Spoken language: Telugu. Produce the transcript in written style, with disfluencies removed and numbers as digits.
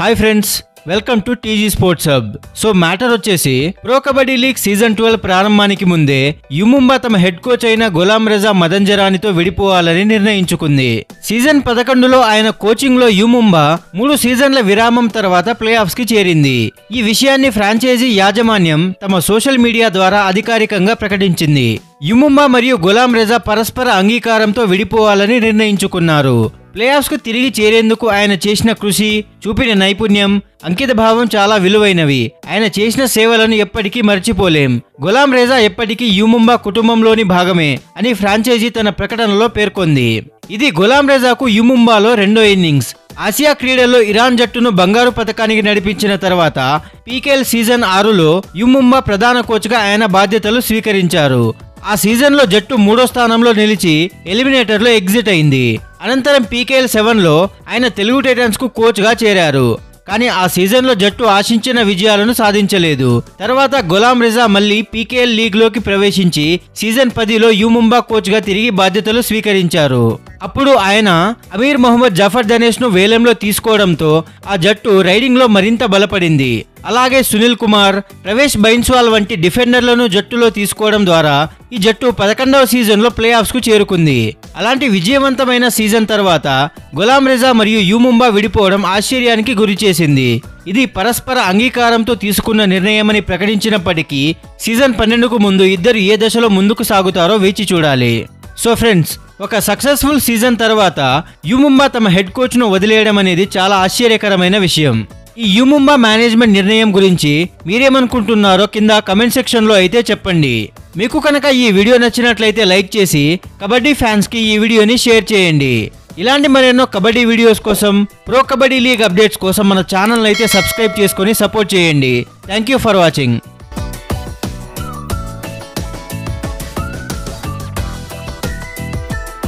Hi friends, welcome to TG sports hub. So matter వచ్చేసి ప్రో కబడ్డీ లీగ్ సీజన్ 12 ప్రారంభానికి ముందే యుముంబా తమ హెడ్ కోచ్ అయిన గులాం రజా మదంజరానితో విడిపోవాలని నిర్ణయించుకుంది. సీజన్ 11లో ఆయన కోచింగ్ లో యుముంబా 3 సీజన్ల విరామం తర్వాత ప్లే ఆఫ్స్ కి చేరింది. ఈ విషయాన్ని ఫ్రాంచైజీ యాజమాన్యం తమ సోషల్ మీడియా ద్వారా అధికారికంగా ప్రకటించింది. యుముంబా మరియు గులాం రజా పరస్పర అంగీకారంతో విడిపోవాలని నిర్ణయించుకున్నారు. ప్లే ఆఫ్స్ కు తిరిగి చేరేందుకు ఆయన చేసిన కృషి, చూపిన నైపుణ్యం, అంకిత భావం చాలా విలువైనవి. ఆయన చేసిన సేవలను ఎప్పటికీ మర్చిపోలేం. గులాం రజా ఎప్పటికీ యుముంబా కుటుంబంలోని భాగమే అని ఫ్రాంచైజీ తన ప్రకటనలో పేర్కొంది. ఇది గులాం రజాకు యుముంబాలో రెండో ఇన్నింగ్స్. ఆసియా క్రీడల్లో ఇరాన్ జట్టును బంగారు పతకానికి నడిపించిన తర్వాత పీకేఎల్ సీజన్ 6లో యుముంబా ప్రధాన కోచ్గా ఆయన బాధ్యతలు స్వీకరించారు. ఆ సీజన్లో జట్టు 3వ స్థానంలో నిలిచి ఎలిమినేటర్లో ఎగ్జిట్ అయింది. అనంతరం పీకేఎల్ 7లో ఆయన తెలుగు టైటన్స్ కు కోచ్గా చేరారు. కానీ ఆ సీజన్లో జట్టు ఆశించిన విజయాలను సాధించలేదు. తర్వాత గులాం రజా మళ్లీ పీకేఎల్ లీగ్ లోకి ప్రవేశించి సీజన్ 10లో యుముంబా కోచ్ గా తిరిగి బాధ్యతలు స్వీకరించారు. అప్పుడు ఆయన అమీర్ మొహమ్మద్ జఫర్ దనేష్ ను వేలంలో తీసుకోవడంతో ఆ జట్టు రైడింగ్ లో మరింత బలపడింది. అలాగే సునీల్ కుమార్, ప్రవేశ్ బైన్స్వాల్ వంటి డిఫెండర్లను జట్టులో తీసుకోవడం ద్వారా ఈ జట్టు 11వ సీజన్లో ప్లే ఆఫ్స్ కు చేరుకుంది. అలాంటి విజయవంతమైన సీజన్ తర్వాత గులాం రజా మరియు యుముంబా విడిపోవడం ఆశ్చర్యానికి గురి చేసింది. ఇది పరస్పర అంగీకారంతో తీసుకున్న నిర్ణయమని ప్రకటించినప్పటికీ సీజన్ 12కు ముందు ఇద్దరు ఏ దశలో ముందుకు సాగుతారో వేచి చూడాలి. సో ఫ్రెండ్స్, ఒక సక్సెస్ఫుల్ సీజన్ తర్వాత యుముంబా తమ హెడ్ కోచ్ ను వదిలేయడం అనేది చాలా ఆశ్చర్యకరమైన విషయం. ఈ యుముంబా మేనేజ్మెంట్ నిర్ణయం గురించి మీరేమనుకుంటున్నారో కింద కమెంట్ సెక్షన్ లో అయితే చెప్పండి. మీకు కనుక ఈ వీడియో నచ్చినట్లయితే లైక్ చేసి కబడ్డీ ఫ్యాన్స్ కి ఈ వీడియోని షేర్ చేయండి. ఇలాంటి మరెన్నో కబడ్డీ వీడియోస్ కోసం, ప్రో కబడ్డీ లీగ్ అప్డేట్స్ కోసం మన ఛానల్ అయితే సబ్స్క్రైబ్ చేసుకొని సపోర్ట్ చేయండి. Thank you for watching.